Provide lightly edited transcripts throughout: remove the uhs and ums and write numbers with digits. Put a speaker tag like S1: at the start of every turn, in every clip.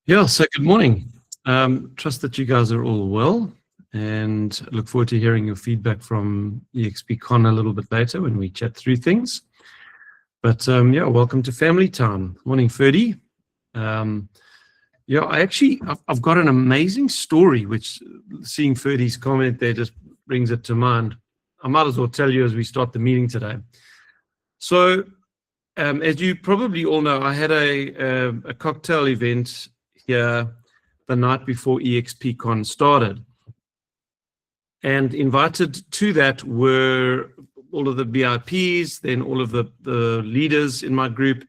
S1: Yeah, so good morning. Trust that you guys are all well, and look forward to hearing your feedback from EXPCon a little bit later when we chat through things. But yeah, welcome to Family Time. Morning, Ferdy. Yeah, I've got an amazing story, which seeing Ferdy's comment there just brings it to mind. I might as well tell you as we start the meeting today. So, as you probably all know, I had a cocktail event here the night before EXPCon started. And invited to that were all of the VIPs, then all of the leaders in my group,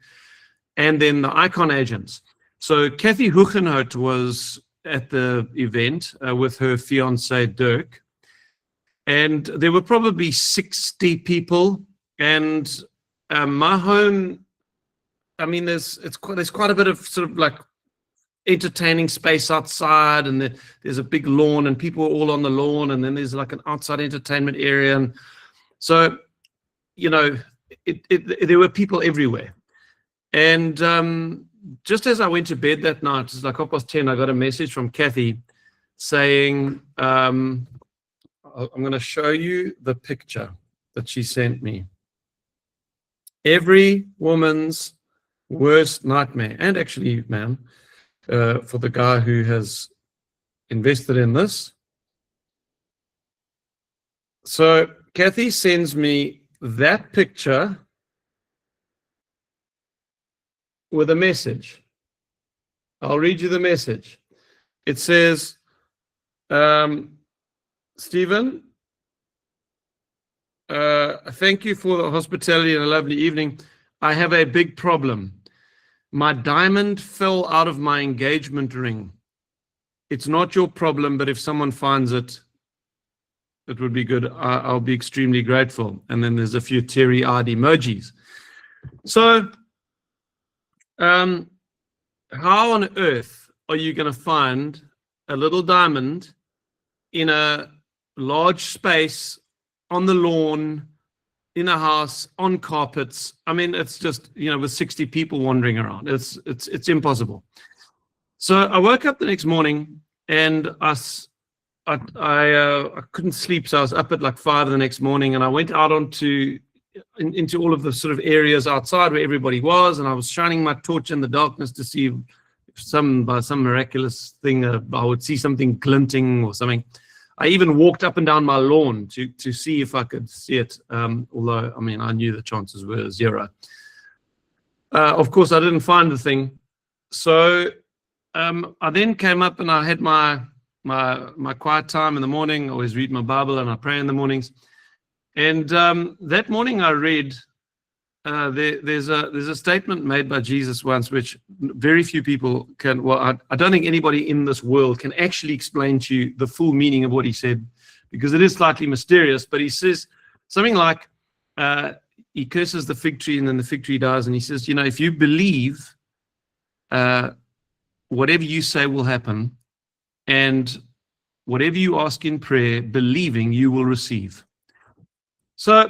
S1: and then the icon agents. So Kathy Hugenhout was at the event with her fiance Dirk. And there were probably 60 people. And my home, I mean, there's quite a bit of sort of like entertaining space outside, and there's a big lawn and people are all on the lawn, and then there's like an outside entertainment area. And so, you know, there were people everywhere. And just as I went to bed that night, it's like 10:30, I got a message from Kathy saying, I'm going to show you the picture that she sent me. Every woman's worst nightmare, and actually, man, for the guy who has invested in this. So Kathy sends me that picture with a message. I'll read you the message. It says, Stephen, thank you for the hospitality and a lovely evening. I have a big problem. My diamond fell out of my engagement ring. It's not your problem, but if someone finds it, it would be good. I'll be extremely grateful. And then there's a few teary-eyed emojis. So, how on earth are you going to find a little diamond in a large space on the lawn, in a house, on carpets? I mean, it's just, you know, with 60 people wandering around, it's impossible. So I woke up the next morning and I couldn't sleep, so I was up at like 5 the next morning, and I went out into all of the sort of areas outside where everybody was, and I was shining my torch in the darkness to see if by some miraculous thing I would see something glinting or something. I even walked up and down my lawn to see if I could see it, although, I mean, I knew the chances were 0. Of course, I didn't find the thing. So I then came up and I had my quiet time in the morning. I always read my Bible and I pray in the mornings. And that morning I read, there's a statement made by Jesus once, which very few people can, well, I don't think anybody in this world can actually explain to you the full meaning of what he said, because it is slightly mysterious. But he says something like, he curses the fig tree and then the fig tree dies. And he says, you know, if you believe, whatever you say will happen, and whatever you ask in prayer, believing, you will receive. So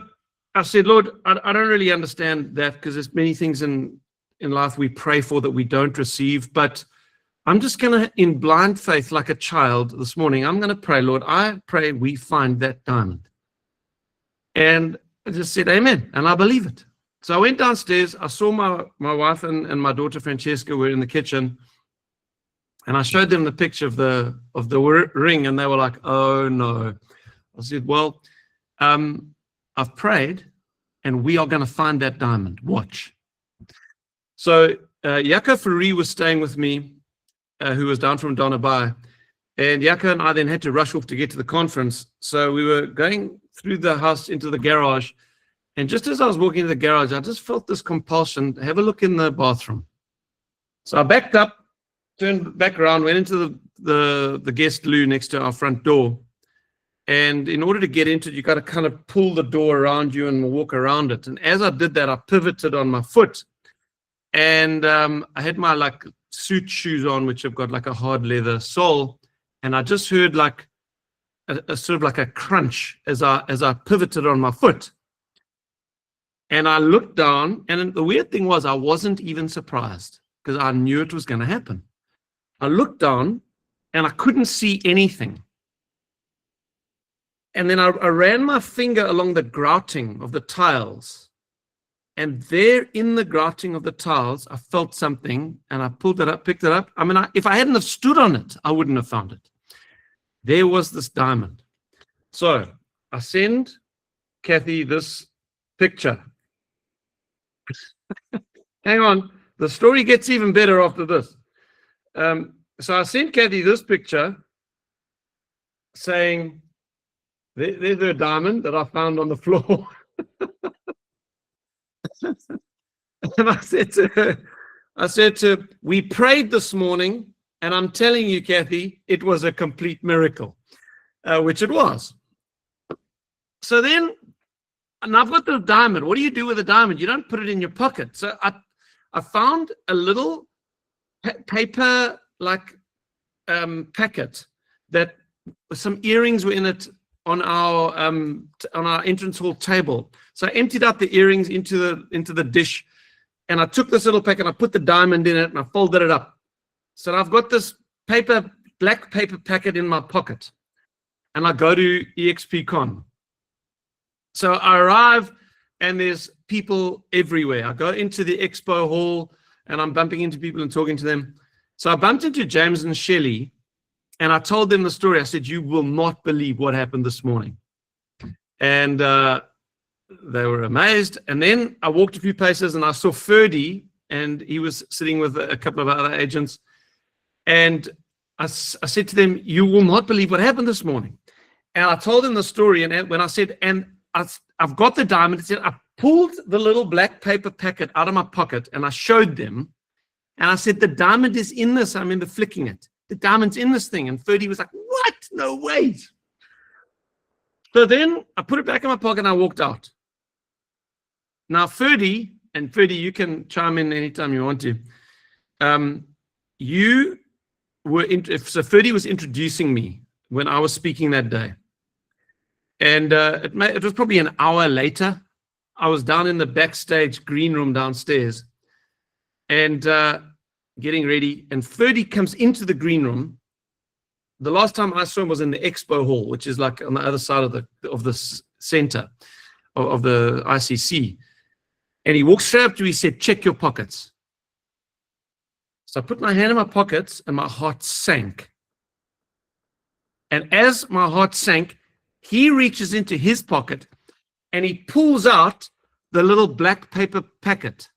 S1: I said, Lord, I don't really understand that, because there's many things in life we pray for that we don't receive. But I'm just going to, in blind faith, like a child this morning, I'm going to pray, Lord, I pray we find that diamond. And I just said, amen. And I believe it. So I went downstairs. I saw my wife and my daughter Francesca were in the kitchen. And I showed them the picture of the ring, and they were like, oh, no. I said, well, I've prayed, and we are going to find that diamond. Watch. So Jaco Fourie was staying with me, who was down from Donabai. And Jaco and I then had to rush off to get to the conference. So we were going through the house into the garage. And just as I was walking into the garage, I just felt this compulsion to have a look in the bathroom. So I backed up, turned back around, went into the guest loo next to our front door. And in order to get into it, you got to kind of pull the door around you and walk around it. And as I did that, I pivoted on my foot. And I had my like suit shoes on, which have got like a hard leather sole. And I just heard like a sort of like a crunch as I pivoted on my foot. And I looked down, and the weird thing was I wasn't even surprised, because I knew it was going to happen. I looked down and I couldn't see anything. And then I ran my finger along the grouting of the tiles. And there in the grouting of the tiles, I felt something and I pulled it up, picked it up. I mean, if I hadn't have stood on it, I wouldn't have found it. There was this diamond. So I send Kathy this picture. Hang on. The story gets even better after this. So I sent Kathy this picture saying, there's a diamond that I found on the floor. And I said to her, we prayed this morning, and I'm telling you, Kathy, it was a complete miracle, which it was. So then, and I've got the diamond. What do you do with a diamond? You don't put it in your pocket. So I found a little paper like packet that some earrings were in it on our entrance hall table. So I emptied out the earrings into the dish, and I took this little packet and I put the diamond in it and I folded it up. So I've got this black paper packet in my pocket, and I go to EXPCon. So I arrive and there's people everywhere. I go into the expo hall and I'm bumping into people and talking to them. So I bumped into James and Shelley, and I told them the story. I said, you will not believe what happened this morning. And they were amazed. And then I walked a few paces and I saw Ferdy, and he was sitting with a couple of other agents. And I said to them, you will not believe what happened this morning. And I told them the story. And when I said, and I've got the diamond, I pulled the little black paper packet out of my pocket and I showed them. And I said, the diamond is in this. I remember flicking it. The diamond's in this thing. And Ferdy was like, what? No way. So then I put it back in my pocket and I walked out. Now, Ferdy, and Ferdy, you can chime in anytime you want to. So Ferdy was introducing me when I was speaking that day. And it was probably an hour later. I was down in the backstage green room downstairs and getting ready. And Ferdy comes into the green room. The last time I saw him was in the expo hall, which is like on the other side of the center of the ICC. And he walked straight up to me, he said, check your pockets. So I put my hand in my pockets and my heart sank. And as my heart sank, he reaches into his pocket and he pulls out the little black paper packet.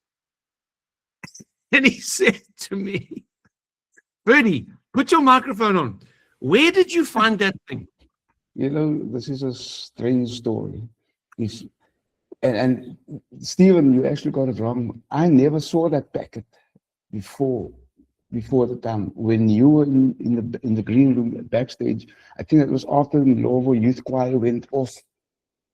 S1: And he said to me, Ferdy, put your microphone on. Where did you find that thing?
S2: You know, this is a strange story. And Stephen, you actually got it wrong. I never saw that packet before the time when you were in the green room backstage. I think it was after the Lovo Youth Choir went off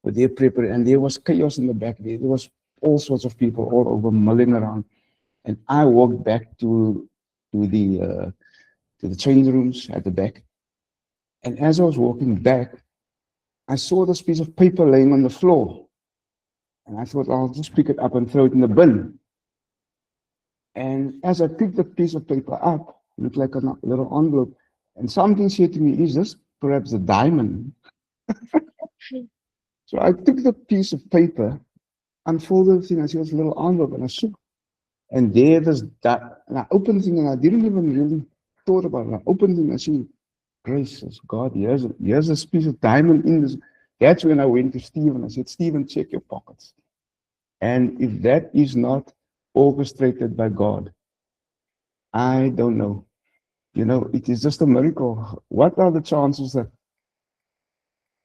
S2: with their prepper, and there was chaos in the back there. There was all sorts of people all over milling around, and I walked back to the change rooms at the back. And as I was walking back, I saw this piece of paper laying on the floor. And I thought, I'll just pick it up and throw it in the bin. And as I picked the piece of paper up, it looked like a little envelope. And something said to me, is this perhaps a diamond? So I took the piece of paper, unfolded the thing, I see this little envelope, and I shook. And there was that. And I opened the thing, and I didn't even really thought about it. I opened it, and I see, gracious God, here's this piece of diamond in this. That's when I went to Stephen. I said, Stephen, check your pockets. And if that is not orchestrated by God, I don't know. You know, it is just a miracle. What are the chances that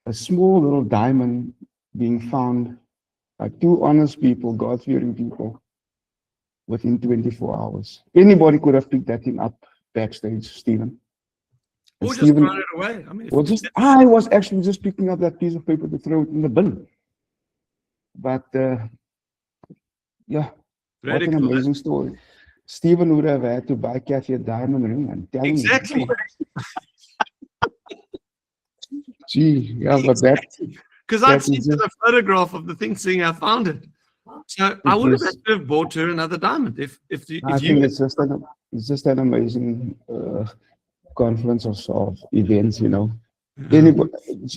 S2: a small little diamond being found by two honest people, God-fearing people, within 24 hours? Anybody could have picked that thing up backstage, Stephen.
S1: Or just thrown it away. I mean,
S2: I was actually just picking up that piece of paper to throw it in the bin. But yeah, what an amazing story. Stephen would have had to buy Kathy a diamond ring and tell
S1: exactly.
S2: Gee, yeah, but that.
S1: Because I've seen the photograph of the thing saying I found it. So I
S2: It
S1: would have
S2: was,
S1: had to have bought her another diamond
S2: I
S1: if you
S2: think it's just an amazing conference of events, you know. Anybody,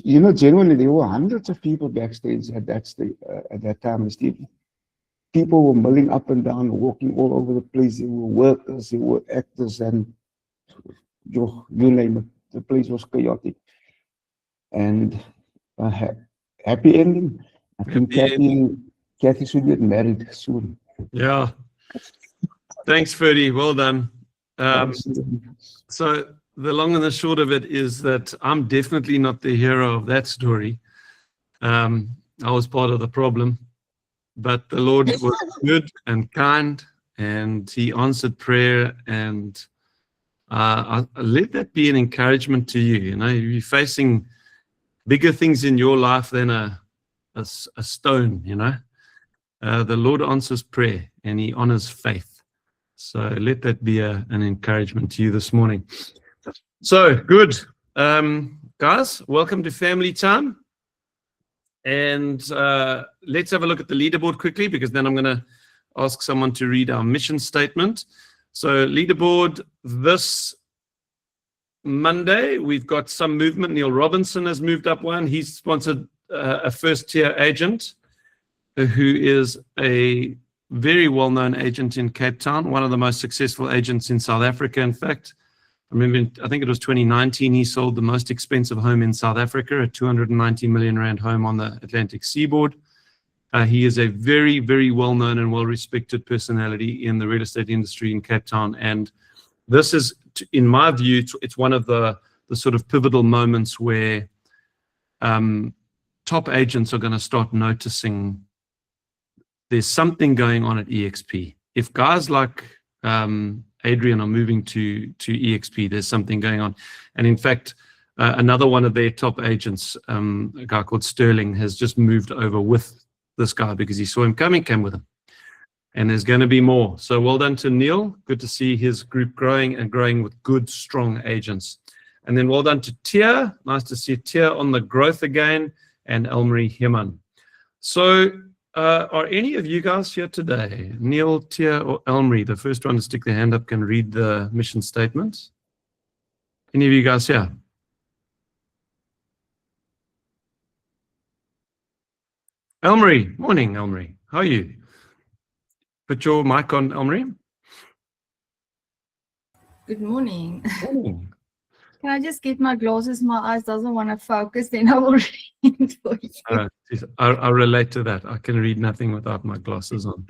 S2: you know, genuinely, there were hundreds of people backstage at at that time, Steve. People were milling up and down, walking all over the place. There were workers, there were actors, and you name it. The place was chaotic. And happy ending. I think
S1: happy ending.
S2: Kathy should get married soon.
S1: Yeah. Thanks, Ferdy. Well done.
S2: Absolutely.
S1: So the long and the short of it is that I'm definitely not the hero of that story. I was part of the problem, but the Lord was good and kind, and He answered prayer. And I let that be an encouragement to you. You know, you're facing bigger things in your life than a stone. You know, the Lord answers prayer, and He honors faith. So let that be an encouragement to you this morning. So good. Guys, welcome to family time. And let's have a look at the leaderboard quickly, because then I'm going to ask someone to read our mission statement. So leaderboard this Monday, we've got some movement. Neil Robinson has moved up one. He's sponsored a first-tier agent who is a very well-known agent in Cape Town, one of the most successful agents in South Africa. In fact, I think it was 2019, he sold the most expensive home in South Africa, a 290 million rand home on the Atlantic seaboard. He is a very, very well-known and well-respected personality in the real estate industry in Cape Town. And this is, in my view, it's one of the sort of pivotal moments where top agents are going to start noticing there's something going on at EXP. If guys like Adrian are moving to EXP, there's something going on. And in fact, another one of their top agents, a guy called Sterling, has just moved over with this guy because he saw him coming, came with him. And there's going to be more. So well done to Neil. Good to see his group growing and growing with good, strong agents. And then well done to Tia. Nice to see Tia on the growth again, and Elmarie Heman. So are any of you guys here today? Neil, Tia, or Elmarie, the first one to stick their hand up, can read the mission statement. Any of you guys here? Elmarie, morning, Elmarie. How are you? Put your mic on, Elmarie.
S3: Good morning.
S1: Morning.
S3: Can I just get my glasses? My eyes doesn't want to focus, then I will read for you.
S1: I relate to that. I can read nothing without my glasses on.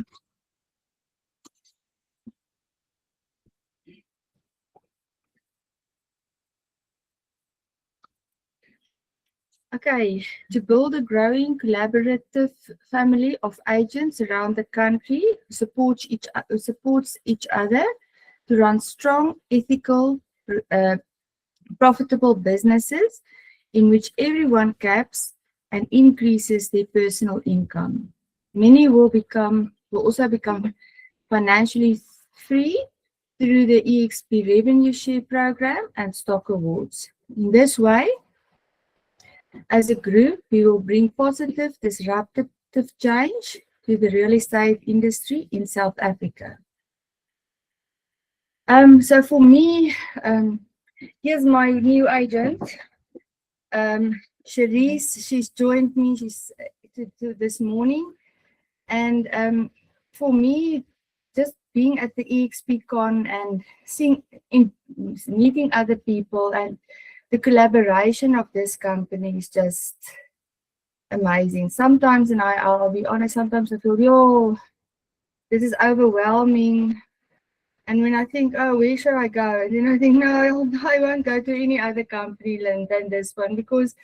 S3: Okay, to build a growing collaborative family of agents around the country who supports each other to run strong, ethical, profitable businesses in which everyone caps and increases their personal income. Many will also become financially free through the EXP revenue share program and stock awards. In this way, as a group, we will bring positive, disruptive change to the real estate industry in South Africa. So for me, here's my new agent, Cherise. She's joined me this morning. And for me, just being at the EXP Con and meeting other people, and the collaboration of this company is just amazing. Sometimes, and I'll be honest, sometimes I feel, yo, this is overwhelming. And when I think, oh, where should I go? And then I think, no, I won't go to any other company than this one. Because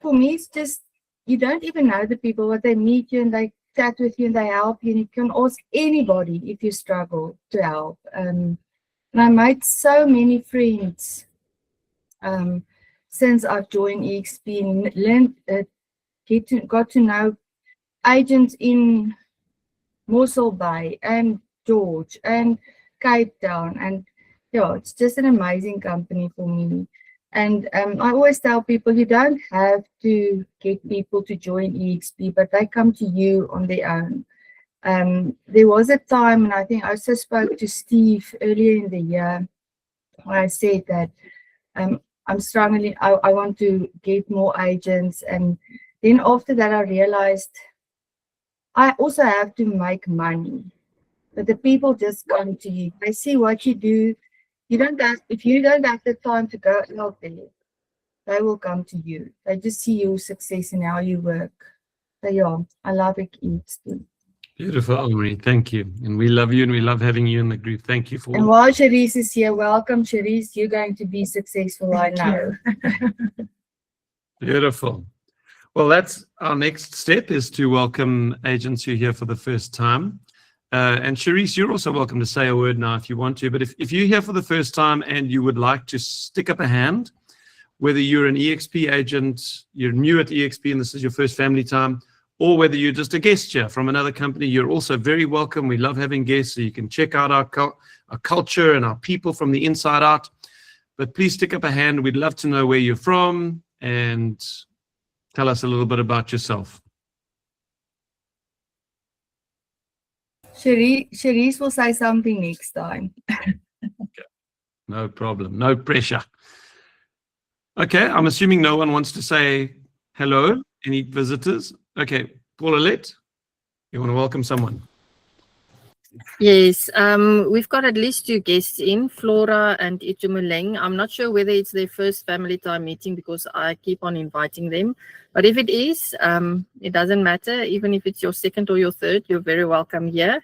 S3: for me, it's just, you don't even know the people, but they meet you and they chat with you and they help you. And you can ask anybody if you struggle to help. And I made so many friends since I've joined EXP and learned, got to know agents in Mossel Bay and George and Cape Town, and yeah, it's just an amazing company for me. And I always tell people, you don't have to get people to join EXP, but they come to you on their own. There was a time, and I think I also spoke to Steve earlier in the year, where I said that I'm struggling, I want to get more agents. And then after that, I realized I also have to make money. But the people just come to you. They see what you do. You don't have, if you don't have the time to go out there, they will come to you. They just see your success and how you work. So yeah, I love it.
S1: Beautiful, Omri. Thank you. And we love you and we love having you in the group. Thank you for
S3: And while Cherise is here, welcome, Cherise. You're going to be successful, I know.
S1: Beautiful. Well, that's our next step, is to welcome agents who are here for the first time. And Cherise, you're also welcome to say a word now if you want to. But if you're here for the first time and you would like to stick up a hand, whether you're an EXP agent, you're new at EXP and this is your first family time, or whether you're just a guest here from another company, you're also very welcome. We love having guests, so you can check out our culture and our people from the inside out. But please stick up a hand. We'd love to know where you're from and tell us a little bit about yourself.
S3: Cherise will say something next time.
S1: Okay. No problem. No pressure. Okay, I'm assuming no one wants to say hello. Any visitors? Okay, Paulette, you want to welcome someone?
S4: Yes, we've got at least 2 guests in, Flora and Itumuleng. I'm not sure whether it's their first family time meeting because I keep on inviting them. But if it is, it doesn't matter. Even if it's your second or your third, you're very welcome here.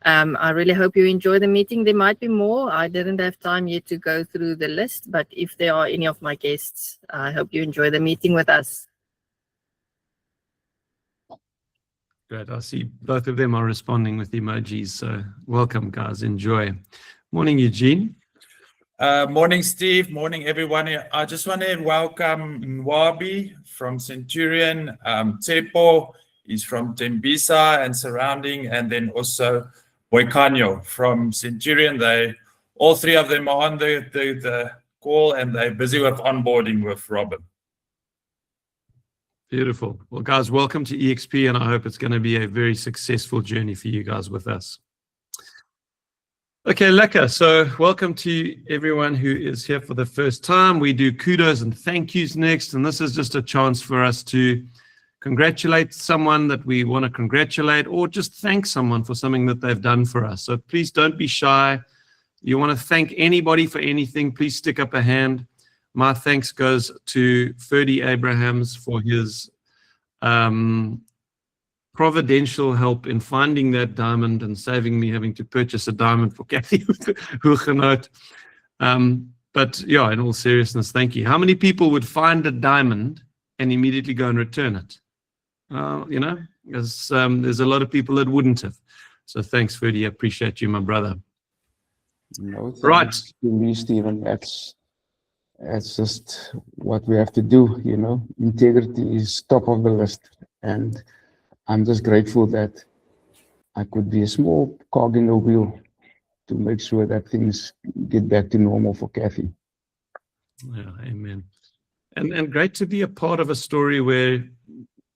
S4: I really hope you enjoy the meeting. There might be more. I didn't have time yet to go through the list, but if there are any of my guests, I hope you enjoy the meeting with us.
S1: Great. I see both of them are responding with emojis. So welcome, guys. Enjoy. Morning, Eugene.
S5: Morning, Steve. Morning, everyone. I just want to welcome Nwabi from Centurion. Tsepo is from Tembisa and surrounding, and then also Boikanyo from Centurion. All 3 of them are on the call, and they're busy with onboarding with Robin.
S1: Beautiful. Well, guys, welcome to EXP, and I hope it's going to be a very successful journey for you guys with us. Okay, lekker. So welcome to everyone who is here for the first time. We do kudos and thank yous next, and this is just a chance for us to congratulate someone that we want to congratulate, or just thank someone for something that they've done for us. So please don't be shy. You want to thank anybody for anything, please stick up a hand. My thanks goes to Ferdy Abrahams for his providential help in finding that diamond and saving me having to purchase a diamond for Kathy Hugenhout. But yeah, in all seriousness, thank you. How many people would find a diamond and immediately go and return it? You know, because there's a lot of people that wouldn't have. So thanks, Ferdy. I appreciate you, my brother.
S2: No,
S1: Right.
S2: to me, Stephen, that's just what we have to do, you know. Integrity is top of the list. And I'm just grateful that I could be a small cog in the wheel to make sure that things get back to normal for Kathy.
S1: Yeah, amen. And great to be a part of a story where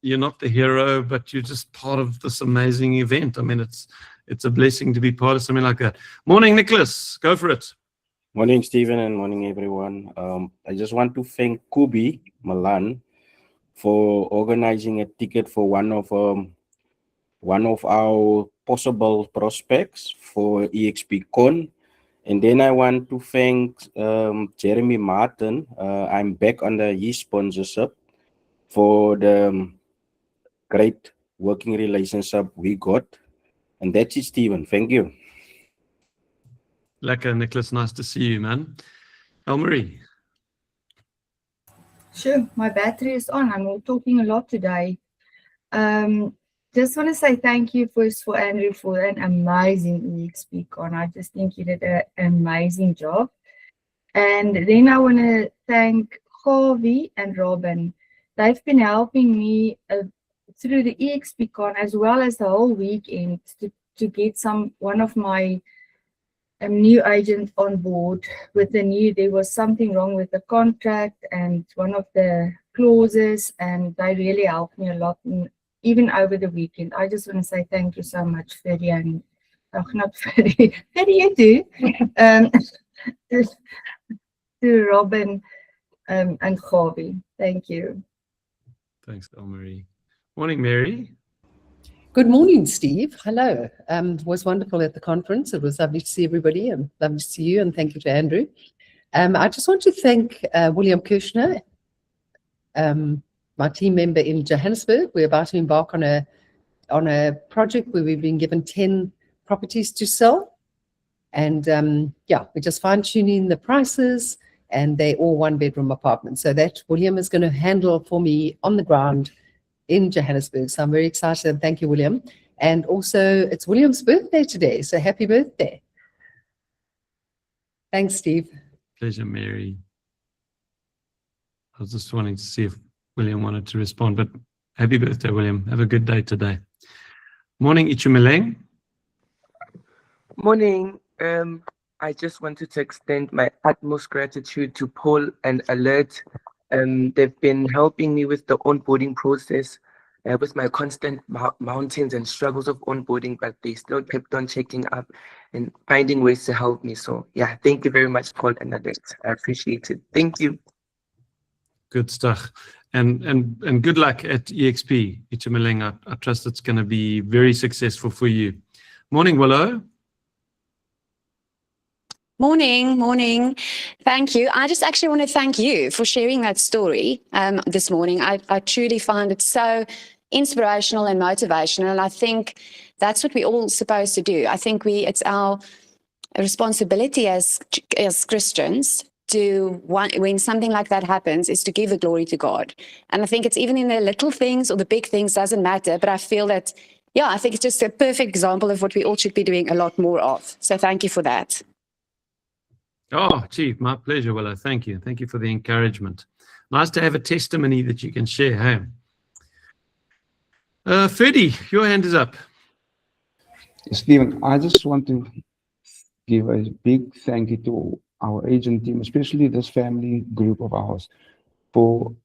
S1: you're not the hero, but you're just part of this amazing event. I mean, it's a blessing to be part of something like that. Morning, Nicholas. Go for it.
S6: Morning, Stephen, and morning, everyone. I just want to thank Kubi Malan for organizing a ticket for one of our possible prospects for EXPCon. And then I want to thank Jeremy Martin. I'm back under his sponsorship for the great working relationship we got. And that's it, Stephen. Thank you.
S1: Lekker, Nicholas. Nice to see you, man. Elmarie.
S3: Sure, my battery is on. I'm talking a lot today. Just want to say thank you first for Andrew for an amazing EXPCon. I just think you did an amazing job. And then I want to thank Harvey and Robin. They've been helping me through the EXPCon as well as the whole weekend to get one of my new agent on board with there was something wrong with the contract and one of the clauses, and they really helped me a lot even over the weekend. I just want to say thank you so much, Ferdy, and not Ferdy, Ferdy, you too, to Robin and Gavi. Thank you.
S1: Thanks, Elmarie. Morning, Mary.
S7: Good morning, Steve. Hello. It was wonderful at the conference. It was lovely to see everybody and lovely to see you, and thank you to Andrew. I just want to thank William Kirshner, my team member in Johannesburg. We're about to embark on a project where we've been given 10 properties to sell. And yeah, we're just fine-tuning the prices, and they're all one-bedroom apartments. So that William is going to handle for me on the ground in Johannesburg. So I'm very excited, and thank you, William. And also, it's William's birthday today, so happy birthday. Thanks, Steve.
S1: Pleasure, Mary. I was just wanting to see if William wanted to respond, but happy birthday, William. Have a good day today. Morning, Ichumeleng.
S8: Morning. I just wanted to extend my utmost gratitude to Paul and Alert. They've been helping me with the onboarding process, with my constant mountains and struggles of onboarding, but they still kept on checking up and finding ways to help me. So yeah, thank you very much, Paul and Alert. I appreciate it. Thank you.
S1: Good stuff. And good luck at EXP, Ichumeleng. I trust it's going to be very successful for you. Morning, Willow.
S9: Morning. Thank you. I just actually want to thank you for sharing that story this morning. I truly find it so inspirational and motivational. And I think that's what we're all supposed to do. I think it's our responsibility as Christians to, when something like that happens, is to give the glory to God. And I think it's even in the little things or the big things, doesn't matter. But I feel that, yeah, I think it's just a perfect example of what we all should be doing a lot more of. So thank you for that.
S1: Oh, Chief, my pleasure, Willow. Thank you. Thank you for the encouragement. Nice to have a testimony that you can share. Hey? Ferdy, your hand is up.
S2: Stephen, I just want to give a big thank you to our agent team, especially this family group of ours, for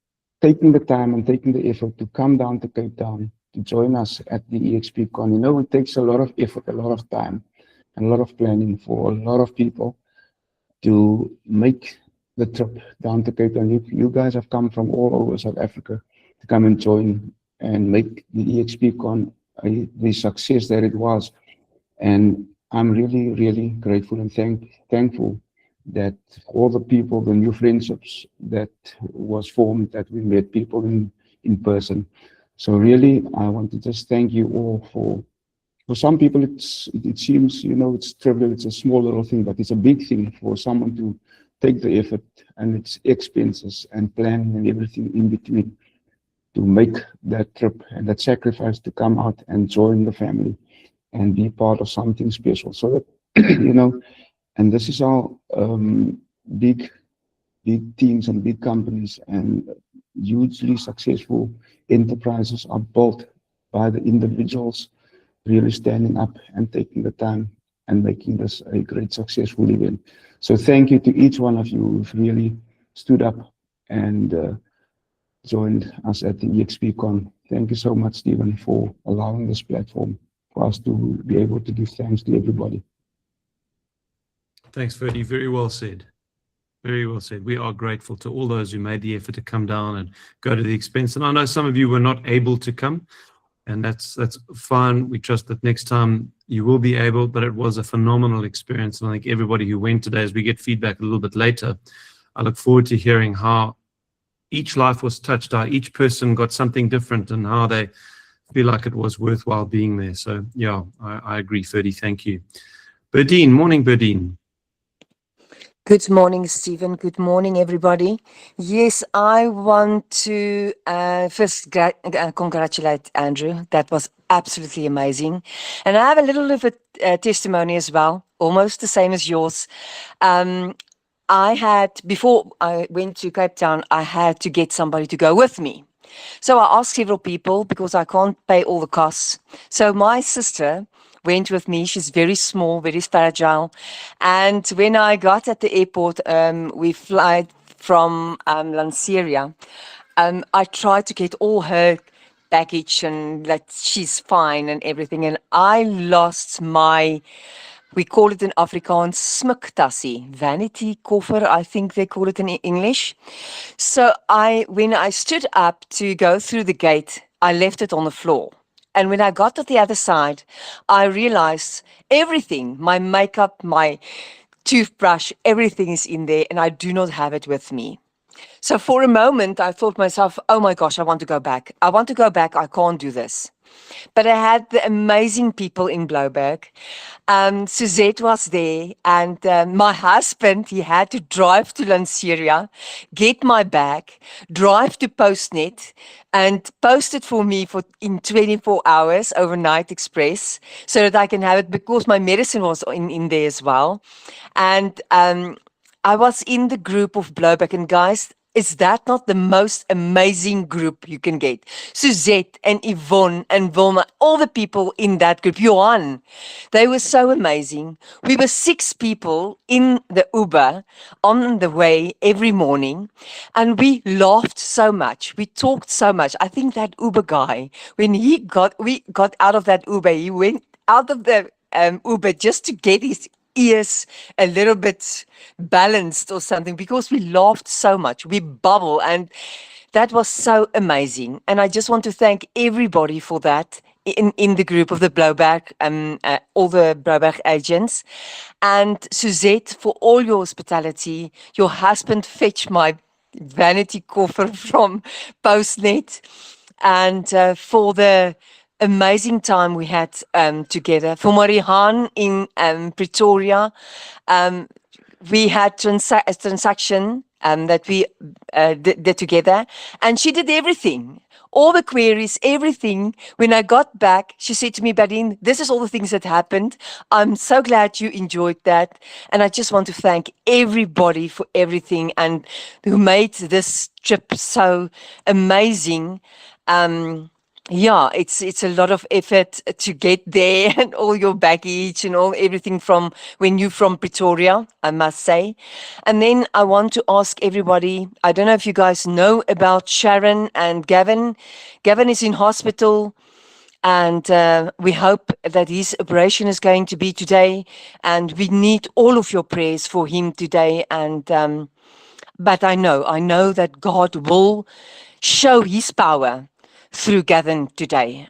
S2: taking the time and taking the effort to come down to Cape Town to join us at the EXP Con. You know, it takes a lot of effort, a lot of time, and a lot of planning for a lot of people to make the trip down to Cape Town. You guys have come from all over South Africa to come and join and make the EXP Con the success that it was. And I'm really, really grateful and thankful that all the people, the new friendships that was formed, that we met people in person. So really, I want to just thank you all for some people, it seems, you know, it's trivial, it's a small little thing, but it's a big thing for someone to take the effort and its expenses and planning and everything in between to make that trip and that sacrifice to come out and join the family and be part of something special. So that, you know, and this is how big teams and big companies and hugely successful enterprises are built by the individuals really standing up and taking the time and making this a great successful event. So thank you to each one of you who've really stood up and joined us at the EXP Con. Thank you so much, Stephen, for allowing this platform for us to be able to give thanks to everybody.
S1: Thanks, Ferdy. Very well said. Very well said. We are grateful to all those who made the effort to come down and go to the expense. And I know some of you were not able to come, and that's fine. We trust that next time you will be able, but it was a phenomenal experience. And I think everybody who went today, as we get feedback a little bit later, I look forward to hearing how each life was touched, how each person got something different and how they feel like it was worthwhile being there. So yeah, I agree, Ferdy. Thank you. Berdine, morning, Berdine.
S10: Good morning, Stephen. Good morning, everybody. Yes, I want to first congratulate Andrew. That was absolutely amazing. And I have a little of a testimony as well, almost the same as yours. Before I went to Cape Town, I had to get somebody to go with me. So I asked several people because I can't pay all the costs. So my sister went with me. She's very small, very fragile. And when I got at the airport, we fly from Lanseria. I tried to get all her baggage and that she's fine and everything. And I lost my, we call it in Afrikaans, smiktassie, vanity koffer, I think they call it in English. So when I stood up to go through the gate, I left it on the floor. And when I got to the other side, I realized everything, my makeup, my toothbrush, everything is in there, and I do not have it with me. So for a moment, I thought to myself, oh my gosh, I want to go back. I want to go back. I can't do this. But I had the amazing people in Blouberg. Suzette was there, and my husband, he had to drive to Lanseria, get my bag, drive to Postnet, and post it for me in 24 hours, overnight express, so that I can have it, because my medicine was in there as well. And I was in the group of Blouberg, and guys, is that not the most amazing group you can get? Suzette and Yvonne and Wilma, all the people in that group, Johan, they were so amazing. We were 6 people in the Uber on the way every morning, and we laughed so much. We talked so much. I think that Uber guy, when we got out of that Uber, he went out of the Uber just to get his ears a little bit balanced or something, because we laughed so much, we bubble, and that was so amazing. And I just want to thank everybody for that in the group of the Blouberg, all the Blouberg agents, and Suzette for all your hospitality. Your husband fetched my vanity coffer from Postnet, and for the amazing time we had together. For Marihan in Pretoria, we had a transaction that we did together, and she did everything, all the queries, everything. When I got back, she said to me, Badine, this is all the things that happened. I'm so glad you enjoyed that, and I just want to thank everybody for everything and who made this trip so amazing. Yeah, it's a lot of effort to get there, and all your baggage and everything from when you're from Pretoria, I must say. And then I want to ask everybody, I don't know if you guys know about Sharon and Gavin. Gavin is in hospital, and we hope that his operation is going to be today, and we need all of your prayers for him today. And but I know that God will show his power through Gavin today.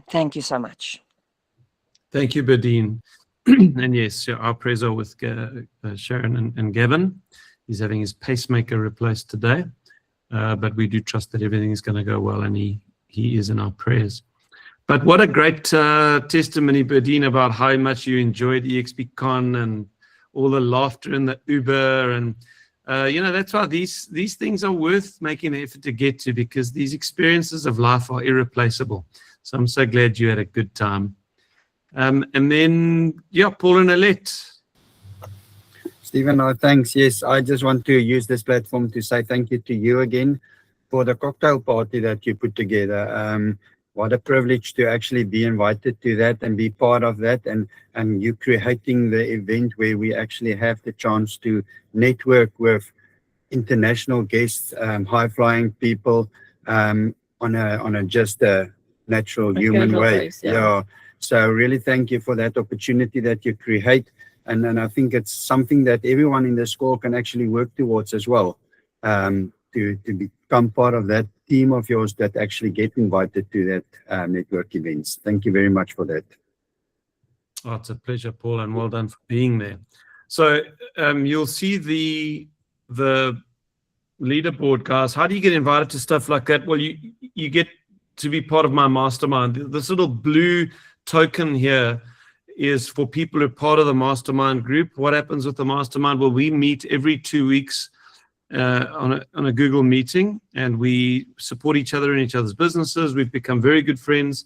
S10: Thank you so much.
S1: Thank you, Badine. And yes, our prayers are with Sharon and Gavin. He's having his pacemaker replaced today, but we do trust that everything is going to go well, and he is in our prayers. But what a great testimony, Badine, about how much you enjoyed EXPCon and all the laughter in the Uber. And that's why these things are worth making the effort to get to, because these experiences of life are irreplaceable. So I'm so glad you had a good time. And then, Paul and Alette.
S11: Stephen, thanks. Yes, I just want to use this platform to say thank you to you again for the cocktail party that you put together. What a privilege to actually be invited to that and be part of that, and you creating the event where we actually have the chance to network with international guests, high-flying people on a just a natural human way. Yeah. So really thank you for that opportunity that you create, and I think it's something that everyone in the school can actually work towards as well, to become part of that team of yours that actually get invited to that network events. Thank you very much for that.
S1: Oh, it's a pleasure, Paul, and well done for being there. So you'll see the leaderboard, guys. How do you get invited to stuff like that? Well, you get to be part of my mastermind. This little blue token here is for people who are part of the mastermind group. What happens with the mastermind? Well, we meet every 2 weeks on a Google meeting, and we support each other in each other's businesses. We've become very good friends,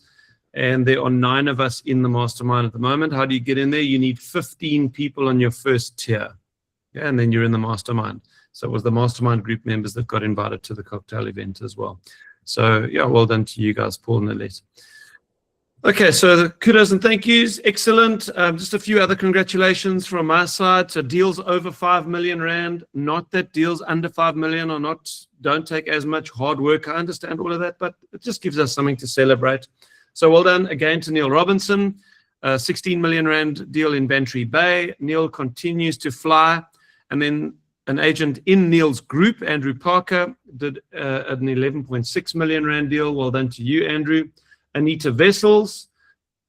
S1: and there are 9 of us in the mastermind at the moment. How do you get in there? You need 15 people on your first tier, and then you're in the mastermind. So it was the mastermind group members that got invited to the cocktail event as well. So well done to you guys, Paul and Alette. Okay, so the kudos and thank yous, excellent. Just a few other congratulations from my side. So deals over 5 million rand, not that deals under 5 million or not, don't take as much hard work. I understand all of that, but it just gives us something to celebrate. So well done again to Neil Robinson, 16 million rand deal in Bantry Bay. Neil continues to fly. And then an agent in Neil's group, Andrew Parker, did an 11.6 million rand deal. Well done to you, Andrew. Anita Vessels,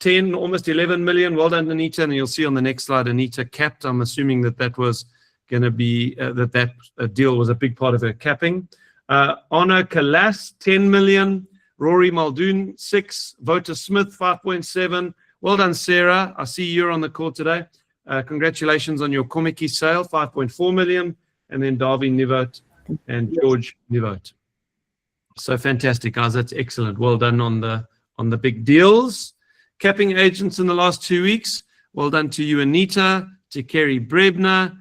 S1: 10, almost 11 million. Well done, Anita. And you'll see on the next slide, Anita capped. I'm assuming that that was going to be, that deal was a big part of her capping. Honor Kalas, 10 million. Rory Muldoon, 6. Voter Smith, 5.7. Well done, Sarah. I see you're on the call today. Congratulations on your Komiki sale, 5.4 million. And then Darby Nivot and George Nivot. So fantastic, guys. That's excellent. Well done on the big deals. Capping agents in the last 2 weeks. Well done to you, Anita, to Kerry Brebner.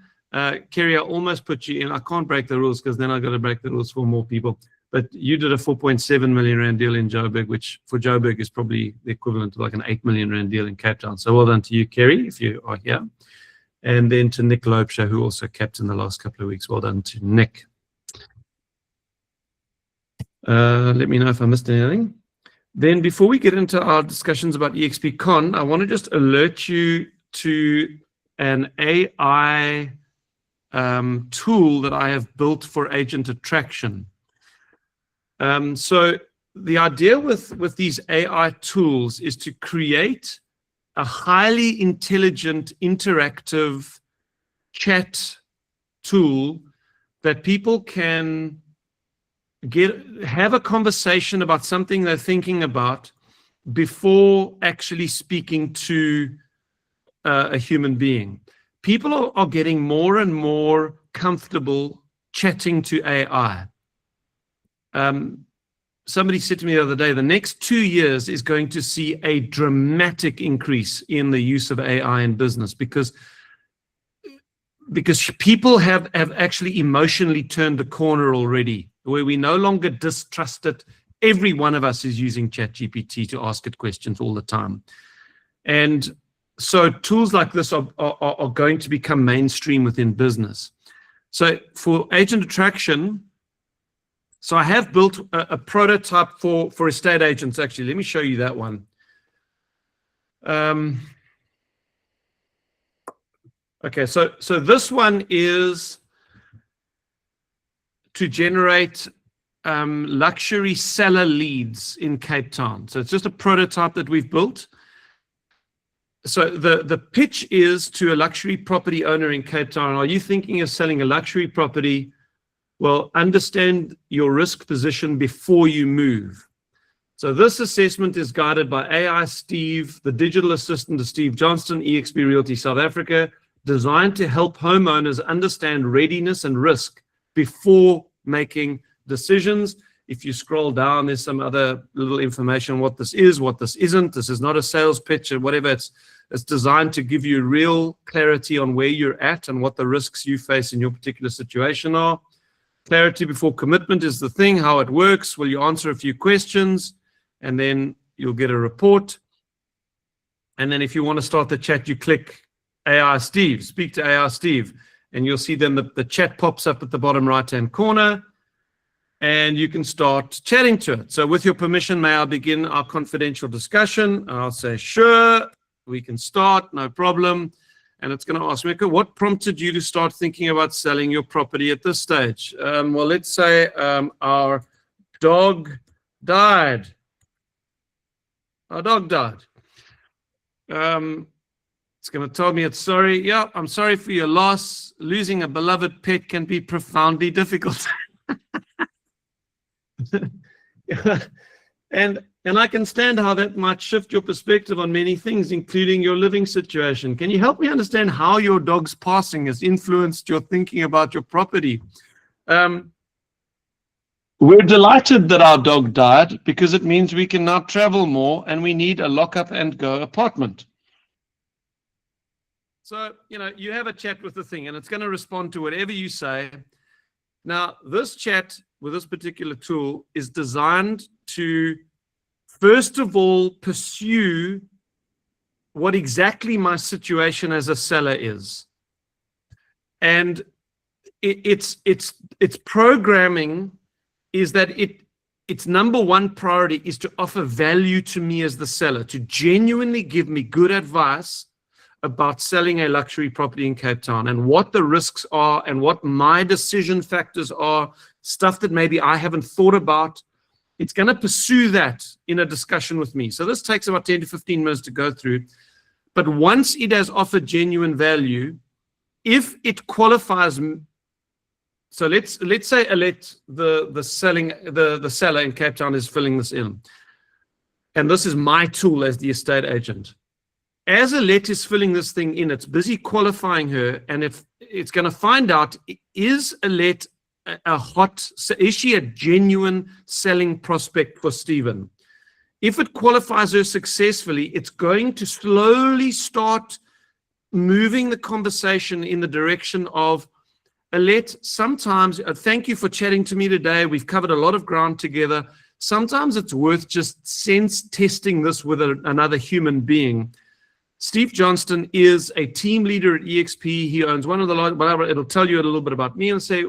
S1: Kerry, I almost put you in. I can't break the rules because then I've got to break the rules for more people. But you did a 4.7 million rand deal in Joburg, which for Joburg is probably the equivalent to like an 8 million rand deal in Cape Town. So well done to you, Kerry, if you are here. And then to Nick Lobsha, who also capped in the last couple of weeks. Well done to Nick. Let me know if I missed anything. Then before we get into our discussions about EXPCon, I want to just alert you to an AI tool that I have built for agent attraction. So the idea with these AI tools is to create a highly intelligent, interactive chat tool that people can have a conversation about something they're thinking about before actually speaking to a human being. People are getting more and more comfortable chatting to AI. Somebody said to me the other day, the next 2 years is going to see a dramatic increase in the use of AI in business because people have actually emotionally turned the corner already, where we no longer distrust it. Every one of us is using ChatGPT to ask it questions all the time. And so tools like this are going to become mainstream within business. So for agent attraction, so I have built a prototype for estate agents, actually. Let me show you that one. Okay, so this one is to generate luxury seller leads in Cape Town. So it's just a prototype that we've built. So the pitch is to a luxury property owner in Cape Town. Are you thinking of selling a luxury property? Well, understand your risk position before you move. So this assessment is guided by AI Steve, the digital assistant to Steve Johnstone, eXp Realty South Africa, designed to help homeowners understand readiness and risk before making decisions. If you scroll down, there's some other little information on what this is, what this isn't. This is not a sales pitch or whatever. It's designed to give you real clarity on where you're at and what the risks you face in your particular situation are. Clarity before commitment is the thing, how it works. Will you answer a few questions? And then you'll get a report. And then if you want to start the chat, you click AI Steve, speak to AI Steve, and you'll see then the chat pops up at the bottom right-hand corner, and you can start chatting to it. So with your permission, may I begin our confidential discussion? I'll say, sure, we can start, no problem. And it's going to ask me, okay, what prompted you to start thinking about selling your property at this stage? Well, let's say our dog died. Our dog died. It's going to tell me it's sorry. Yeah, I'm sorry for your loss. Losing a beloved pet can be profoundly difficult. And I can stand how that might shift your perspective on many things, including your living situation. Can you help me understand how your dog's passing has influenced your thinking about your property? We're delighted that our dog died because it means we can now travel more and we need a lock-up and go apartment. So, you have a chat with the thing and it's going to respond to whatever you say. Now, this chat with this particular tool is designed to first of all pursue what exactly my situation as a seller is. And its programming is that its number one priority is to offer value to me as the seller, to genuinely give me good advice about selling a luxury property in Cape Town and what the risks are and what my decision factors are, stuff that maybe I haven't thought about. It's going to pursue that in a discussion with me. So this takes about 10 to 15 minutes to go through. But once it has offered genuine value, if it qualifies, so let's say Alette, the seller in Cape Town is filling this in. And this is my tool as the estate agent. As Alette is filling this thing in, it's busy qualifying her, and if it's going to find out, is Alette is she a genuine selling prospect for Stephen? If it qualifies her successfully, it's going to slowly start moving the conversation in the direction of, Alette, sometimes, thank you for chatting to me today. We've covered a lot of ground together. Sometimes it's worth just sense testing this with another human being. Steve Johnstone is a team leader at EXP. He owns one of the large, whatever, it'll tell you a little bit about me and say,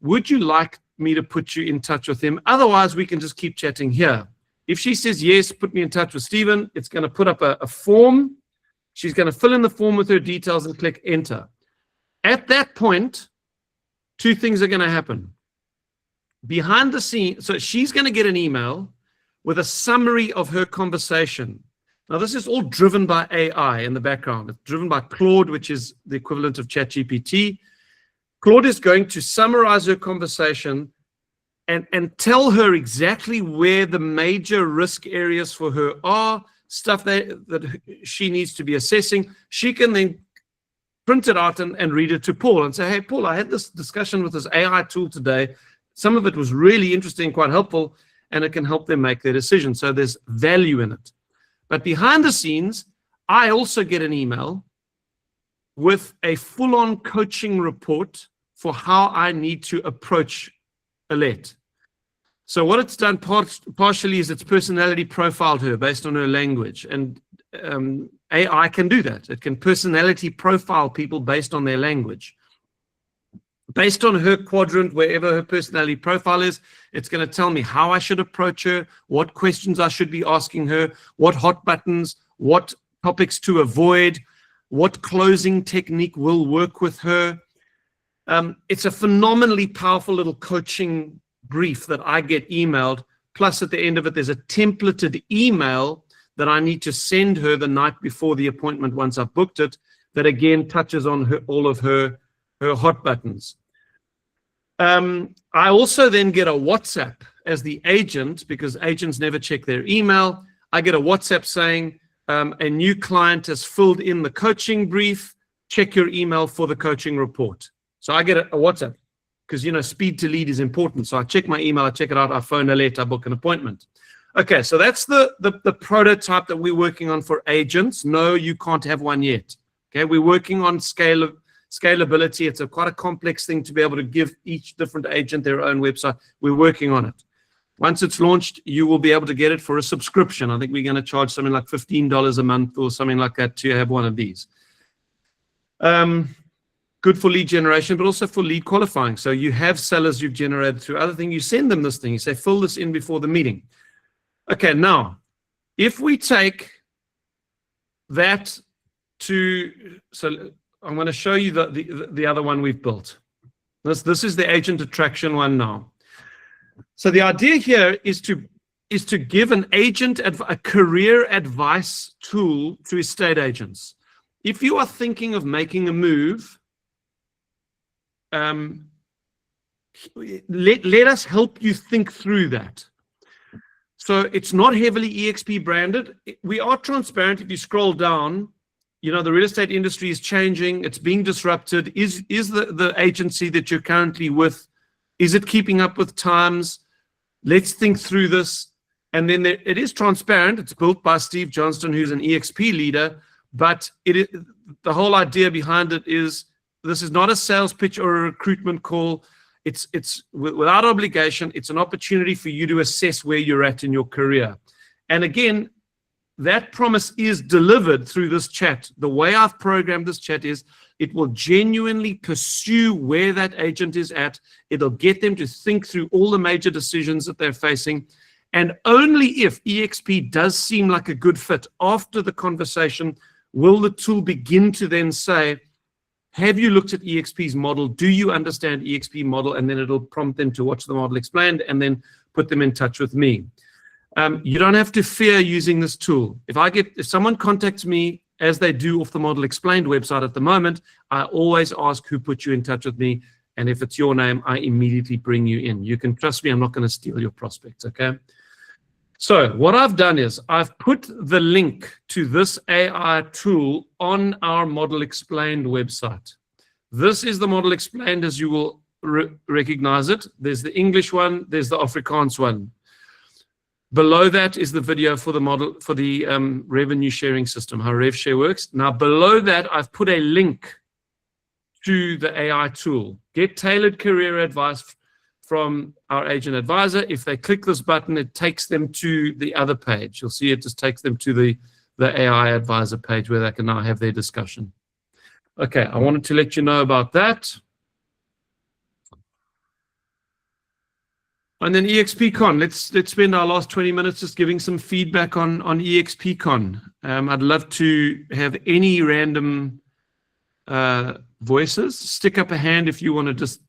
S1: would you like me to put you in touch with him? Otherwise, we can just keep chatting here. If she says yes, put me in touch with Stephen, it's going to put up a form. She's going to fill in the form with her details and click enter. At that point, two things are going to happen. Behind the scenes, so she's going to get an email with a summary of her conversation. Now, this is all driven by AI in the background. It's driven by Claude, which is the equivalent of ChatGPT. Claude is going to summarize her conversation and tell her exactly where the major risk areas for her are, stuff that she needs to be assessing. She can then print it out and read it to Paul and say, hey, Paul, I had this discussion with this AI tool today. Some of it was really interesting, quite helpful, and it can help them make their decision. So there's value in it. But behind the scenes, I also get an email with a full-on coaching report for how I need to approach Alette. So what it's done partially is it's personality profiled her based on her language. And AI can do that. It can personality profile people based on their language. Based on her quadrant, wherever her personality profile is, it's going to tell me how I should approach her, what questions I should be asking her, what hot buttons, what topics to avoid, what closing technique will work with her. It's a phenomenally powerful little coaching brief that I get emailed. Plus, at the end of it, there's a templated email that I need to send her the night before the appointment once I've booked it, that again touches on all of her hot buttons. I also then get a WhatsApp as the agent, because agents never check their email. I get a WhatsApp saying a new client has filled in the coaching brief. Check your email for the coaching report. So I get a WhatsApp because, speed to lead is important. So I check my email, I check it out, I phone Alette, I book an appointment. Okay, so that's the prototype that we're working on for agents. No, you can't have one yet. Okay, we're working on scalability. It's quite a complex thing to be able to give each different agent their own website. We're working on it. Once it's launched, you will be able to get it for a subscription. I think we're going to charge something like $15 a month or something like that to have one of these. Good for lead generation, but also for lead qualifying. So you have sellers you've generated through other things. You send them this thing. You say, fill this in before the meeting. Okay, now, if we take that so I'm going to show you the other one we've built. This is the agent attraction one now. So the idea here is to give an agent a career advice tool to estate agents. If you are thinking of making a move, let us help you think through that. So it's not heavily EXP branded. We are transparent. If you scroll down, the real estate industry is changing. It's being disrupted. Is the agency that you're currently with, is it keeping up with times? Let's think through this. And then it is transparent. It's built by Steve Johnstone, who's an EXP leader. But the whole idea behind it is this is not a sales pitch or a recruitment call. It's without obligation. It's an opportunity for you to assess where you're at in your career. And again, that promise is delivered through this chat. The way I've programmed this chat is it will genuinely pursue where that agent is at. It'll get them to think through all the major decisions that they're facing. And only if EXP does seem like a good fit after the conversation will the tool begin to then say, have you looked at EXP's model? Do you understand EXP model? And then it'll prompt them to watch the model explained and then put them in touch with me. You don't have to fear using this tool. If someone contacts me, as they do off the Model Explained website at the moment, I always ask who put you in touch with me. And if it's your name, I immediately bring you in. You can trust me, I'm not going to steal your prospects, okay? So what I've done is I've put the link to this AI tool on our Model Explained website. This is the Model Explained as you will recognize it. There's the English one, there's the Afrikaans one. Below that is the video for the model, for the revenue sharing system, how RevShare works. Now below that, I've put a link to the AI tool. Get tailored career advice from our agent advisor. If they click this button, it takes them to the other page. You'll see it just takes them to the AI advisor page where they can now have their discussion. Okay, I wanted to let you know about that. And then EXPCon, let's spend our last 20 minutes just giving some feedback on EXPCon. I'd love to have any random voices. Stick up a hand if you want to just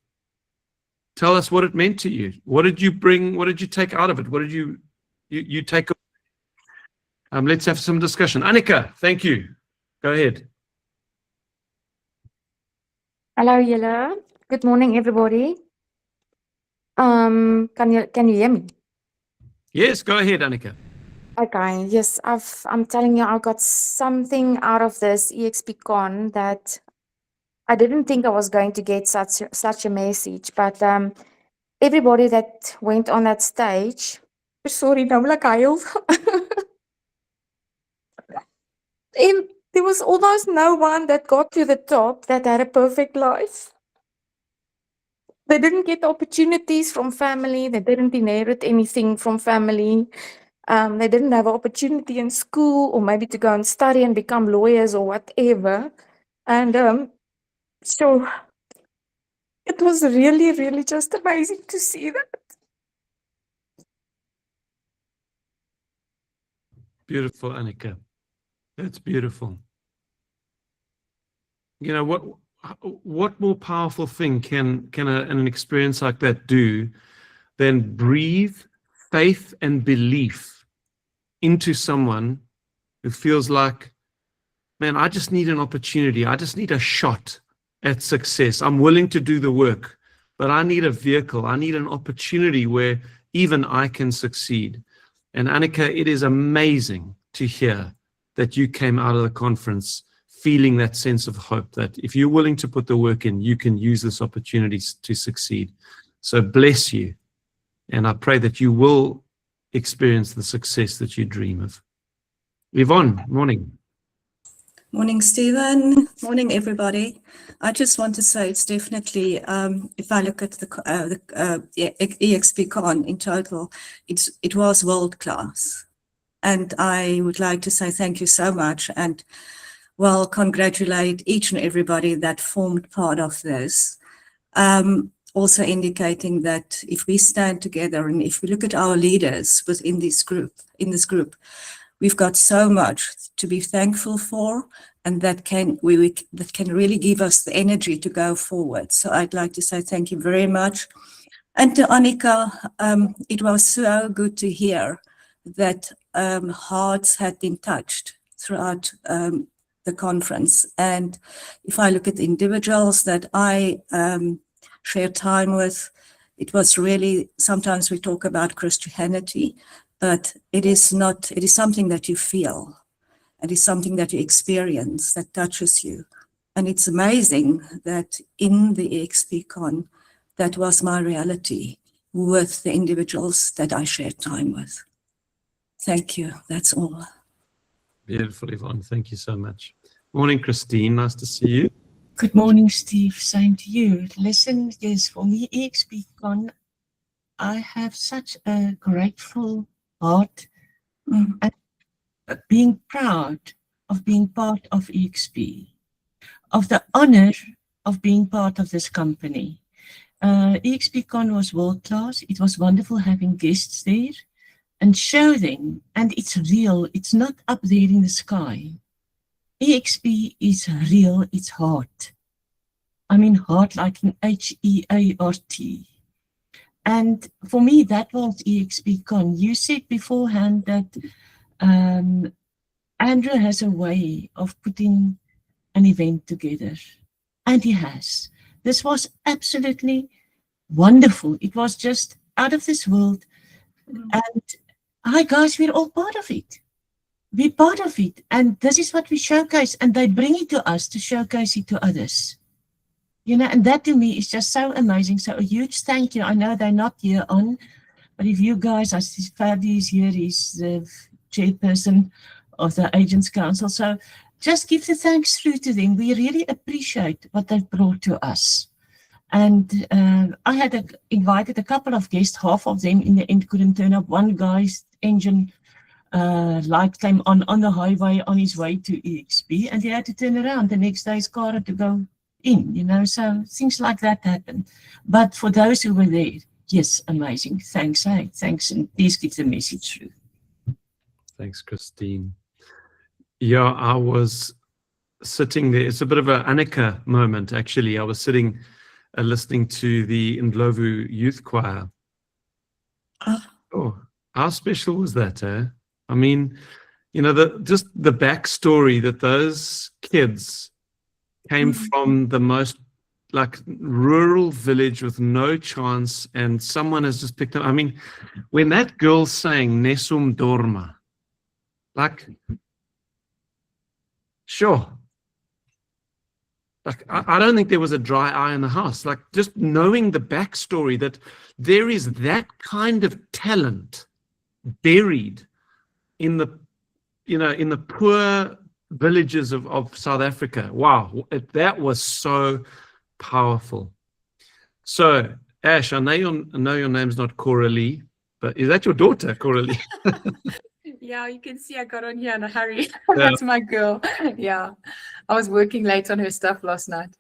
S1: tell us what it meant to you. What did you bring? What did you take out of it? What did you take away? Let's have some discussion. Annika, thank you. Go ahead.
S12: Hello, Yella. Good morning, everybody. Can you hear me?
S1: Yes, go ahead, Annika.
S12: Okay, yes, I'm telling you, I got something out of this EXPCon that I didn't think I was going to get such a message, but everybody that went on that stage, sorry, nou wil ek huil. There was almost no one that got to the top that had a perfect life. They didn't get opportunities from family. They didn't inherit anything from family. They didn't have an opportunity in school or maybe to go and study and become lawyers or whatever. And so it was really, really just amazing to see that.
S1: Beautiful, Annika. That's beautiful. You know, what more powerful thing can an experience like that do than breathe faith and belief into someone who feels like, man, I just need an opportunity. I just need a shot at success. I'm willing to do the work, but I need a vehicle. I need an opportunity where even I can succeed. And Annika, it is amazing to hear that you came out of the conference feeling that sense of hope that if you're willing to put the work in, you can use this opportunity to succeed. So bless you. And I pray that you will experience the success that you dream of. Yvonne, morning.
S13: Morning, Stephen. Morning, everybody. I just want to say it's definitely, if I look at the EXPCon in total, it was world class. And I would like to say thank you so much and well, congratulate each and everybody that formed part of this. Also indicating that if we stand together and if we look at our leaders within this group, we've got so much to be thankful for, and that can really give us the energy to go forward. So I'd like to say thank you very much. And to Annika, it was so good to hear that hearts had been touched throughout the conference. And if I look at the individuals that I share time with, it was really, sometimes we talk about Christianity, but it is not, it is something that you feel. It is something that you experience that touches you. And it's amazing that in the EXPCon, that was my reality with the individuals that I shared time with. Thank you. That's all.
S1: Beautiful, Yvonne. Thank you so much. Morning, Christine. Nice to see you.
S14: Good morning, Steve. Same to you. Listen, yes, for the EXPCon, I have such a grateful heart and being proud of being part of EXP, of the honor of being part of this company. EXPCon was world class. It was wonderful having guests there and show them, and it's real. It's not up there in the sky. EXP is real. It's heart. I mean heart like in H-E-A-R-T. And for me, that was EXPCon. You said beforehand that Andrew has a way of putting an event together, and he has. This was absolutely wonderful. It was just out of this world. And hi guys, we're all part of it. We're part of it. And this is what we showcase. And they bring it to us to showcase it to others. You know, and that to me is just so amazing. So a huge thank you. I know they're not here on, but if you guys, I see Fadi is here, he's the chairperson of the Agents Council. So just give the thanks through to them. We really appreciate what they've brought to us. And I had invited a couple of guests, half of them in the end couldn't turn up. One guy's engine light came on the highway on his way to EXP, and he had to turn around the next day's car had to go in, you know, so things like that happen. But for those who were there, yes, amazing. Thanks, hey, thanks, and please give the message through.
S1: Thanks, Christine. Yeah, I was sitting there. It's a bit of an Annika moment, actually. I was sitting listening to the Ndlovu Youth Choir. Oh, how special was that, eh? I mean, you know, just the backstory that those kids came from the most like rural village with no chance, and someone has just picked up. I mean, when that girl sang Nesum Dorma, like, sure. Like, I don't think there was a dry eye in the house. Like, just knowing the backstory that there is that kind of talent buried in the, you know, in the poor villages of South Africa. Wow, that was so powerful. So, Ash, I know your name's not Coralie, but is that your daughter, Coralie?
S15: Yeah, you can see I got on here in a hurry. That's my girl. Yeah, I was working late on her stuff last night.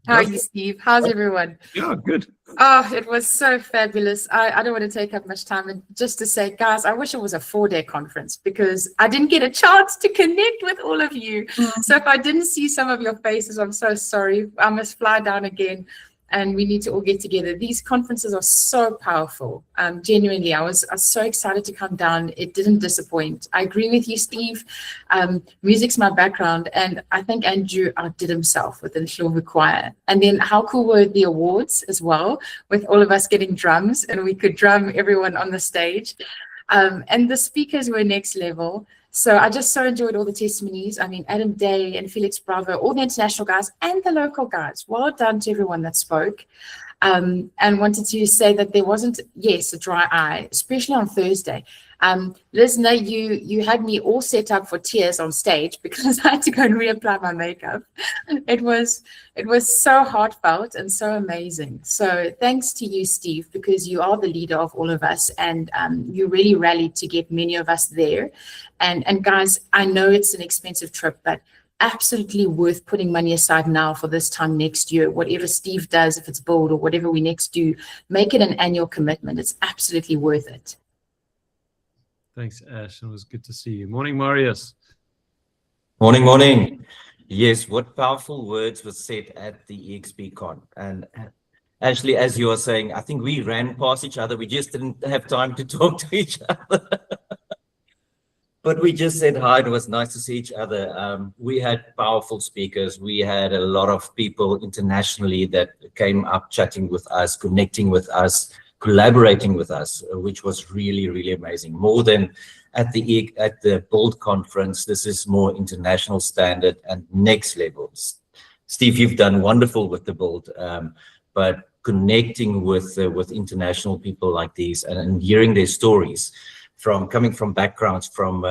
S15: How are you, Steve? How's everyone?
S1: Yeah, good.
S15: Oh, it was so fabulous. I don't want to take up much time. And just to say, guys, I wish it was a 4-day conference because I didn't get a chance to connect with all of you. So if I didn't see some of your faces, I'm so sorry. I must fly down again. And we need to all get together. These conferences are so powerful. Genuinely, I was so excited to come down. It didn't disappoint. I agree with you, Steve. Music's my background, and I think Andrew outdid himself with the Ndlovu Choir. And then how cool were the awards as well, with all of us getting drums, and we could drum everyone on the stage. And the speakers were next level. So I just so enjoyed all the testimonies. I mean, Adam Day and Felix Bravo, all the international guys and the local guys. Well done to everyone that spoke. And wanted to say that there wasn't, yes, a dry eye, especially on Thursday. Liz, no, you had me all set up for tears on stage because I had to go and reapply my makeup. It was so heartfelt and so amazing. So thanks to you, Steve, because you are the leader of all of us, and you really rallied to get many of us there. And guys, I know it's an expensive trip, but absolutely worth putting money aside now for this time next year. Whatever Steve does, if it's bold or whatever we next do, make it an annual commitment. It's absolutely worth it.
S1: Thanks, Ash. It was good to see you. Morning, Marius.
S16: Morning, morning. Yes, what powerful words were said at the EXPCon. And actually, as you are saying, I think we ran past each other. We just didn't have time to talk to each other. But we just said hi. It was nice to see each other. We had powerful speakers. We had a lot of people internationally that came up chatting with us, connecting with us, collaborating with us, which was really, really amazing. More than at the Bold conference, this is more international standard and next levels. Steve, you've done wonderful with the Bold, but connecting with international people like these and hearing their stories, coming from backgrounds from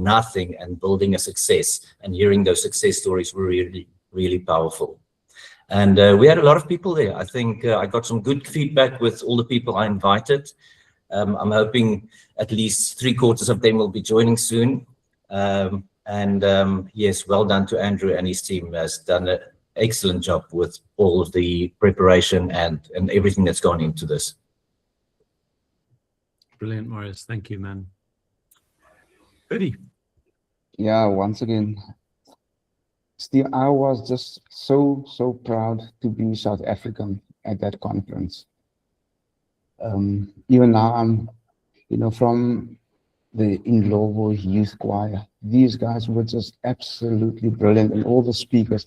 S16: nothing and building a success, and hearing those success stories were really, really powerful. And we had a lot of people there. I think I got some good feedback with all the people I invited. I'm hoping at least 3/4 of them will be joining soon. Yes, well done to Andrew and his team. Has done an excellent job with all of the preparation and everything that's gone into this.
S1: Brilliant, Marius. Thank you, man. Eddie.
S2: Yeah, once again, Steve, I was just so proud to be South African at that conference. Even now, I'm, from the Inglovo Youth Choir. These guys were just absolutely brilliant, and all the speakers.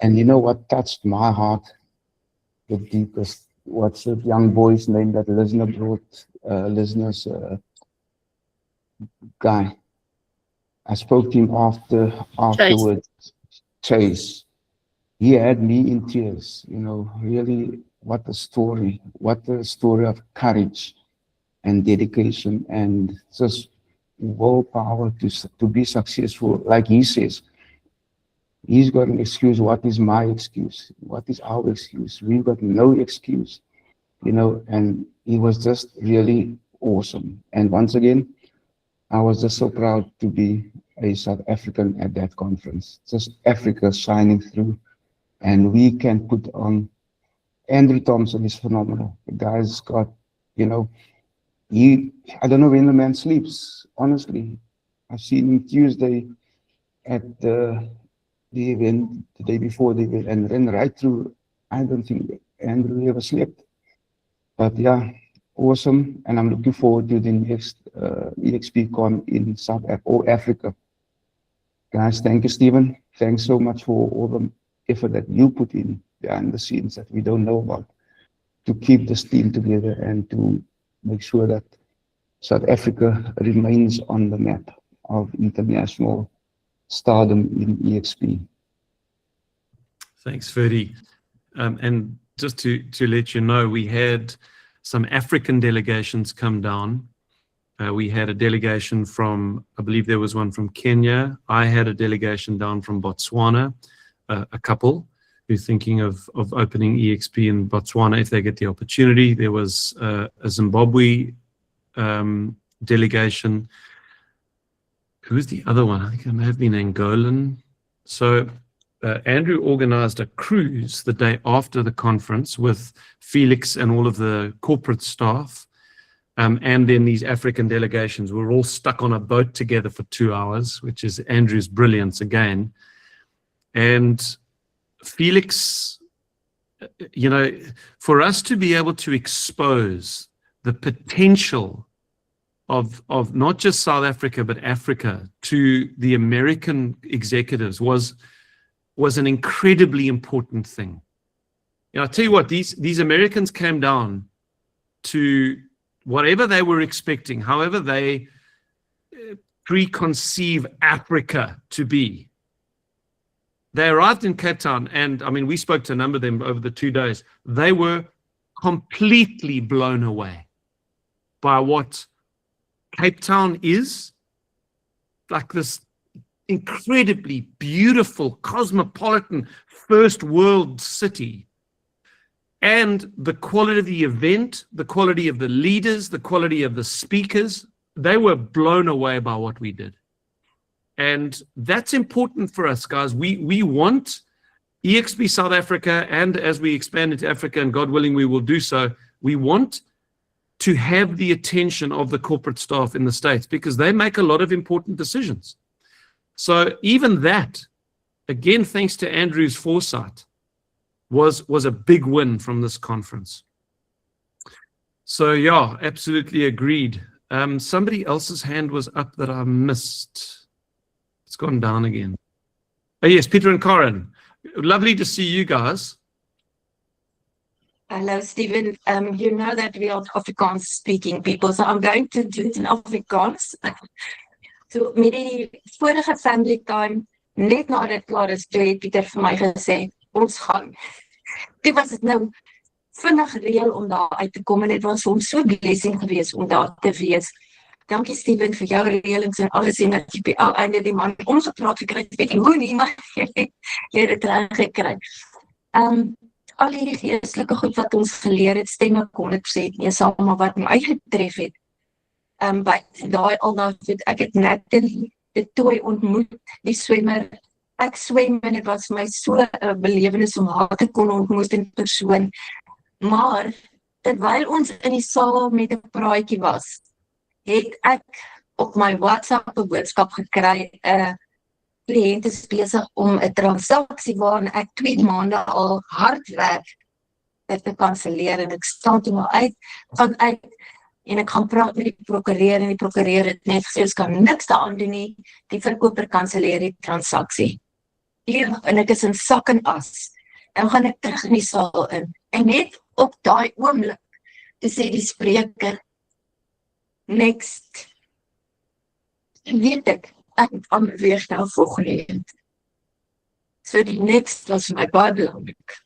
S2: And you know what touched my heart the deepest? What's that young boy's name that listener brought? Listeners guy. I spoke to him afterwards. Chase. He had me in tears. Really, what a story! What a story of courage and dedication, and just willpower to be successful. Like he says, he's got an excuse. What is my excuse? What is our excuse? We've got no excuse, and he was just really awesome. And once again, I was just so proud to be a South African at that conference. Just Africa shining through, and we can put on. Andrew Thompson is phenomenal. The guy's got, I don't know when the man sleeps, honestly. I've seen him Tuesday at the event, the day before the event, and ran right through. I don't think Andrew ever slept. But yeah, awesome. And I'm looking forward to the next EXPCon in South Africa. Guys, thank you, Stephen. Thanks so much for all the effort that you put in behind the scenes that we don't know about, to keep this team together and to make sure that South Africa remains on the map of international stardom in EXP.
S1: Thanks, Ferdy. And just to let you know, we had some African delegations come down. We had a delegation from, I believe there was one from Kenya. I had a delegation down from Botswana, a couple who's thinking of opening EXP in Botswana if they get the opportunity. There was a Zimbabwe delegation. Who was the other one? I think it may have been Angolan. So Andrew organized a cruise the day after the conference with Felix and all of the corporate staff. And then these African delegations were all stuck on a boat together for 2 hours, which is Andrew's brilliance again. And Felix, for us to be able to expose the potential of not just South Africa, but Africa to the American executives was an incredibly important thing. I'll tell you what, these Americans came down to whatever they were expecting, however they preconceive Africa to be. They arrived in Cape Town, and I mean, we spoke to a number of them over the 2 days. They were completely blown away by what Cape Town is, like this incredibly beautiful, cosmopolitan, first world city. And the quality of the event, the quality of the leaders, the quality of the speakers, they were blown away by what we did. And that's important for us, guys. We want EXP South Africa, and as we expand into Africa, and God willing, we will do so, we want to have the attention of the corporate staff in the States because they make a lot of important decisions. So even that, again, thanks to Andrew's foresight, was a big win from this conference. So yeah, absolutely agreed. Somebody else's hand was up that I missed. It's gone down again. Oh yes, Peter and Karen. Lovely to see you guys.
S17: Hello, Stephen. You know that we are Afrikaans speaking people, so I'm going to do it in Afrikaans. So met die vorige family time, net nadat dit klaar is, toe het Pieter vir my gesê, ons gaan. Toe was dit nou vinnig reël om daar uit te kom en dit was vir hom so blessing geweest om daar te wees. Dankie Stephen vir jou reëlings en alles en dat jy by al einde die man omgepraat gekry het, weet jy hoe nie, maar jy het dit reg gekry. al hierdie geestelike goed wat ons geleer het, stem ek 100% mee saam, maar wat my getref het, by daai ek het net die tooi ontmoet, die swemmer. Ek swem en dit was vir my so 'n belewenis om haar te kon ontmoet in persoon. Maar terwyl ons in die saal met 'n praatjie was, het ek op my WhatsApp 'n boodskap gekry, 'n kliënt is besig om 'n transaksie waarin ek 2 maande al hard werk dit te kanselleer en ek staan toe maar uit, en ek gaan praat met die prokureur en die prokureur het net gesê, ons kan niks daaraan doen nie, die verkoper kanselleer die transaksie. En ek is in sak en as. En gaan ek terug in die saal in. En net op daai oomblik, toe sê die spreker, next. En weet ek het aanbeweeg na volgende end. So die next was my baie belangrik.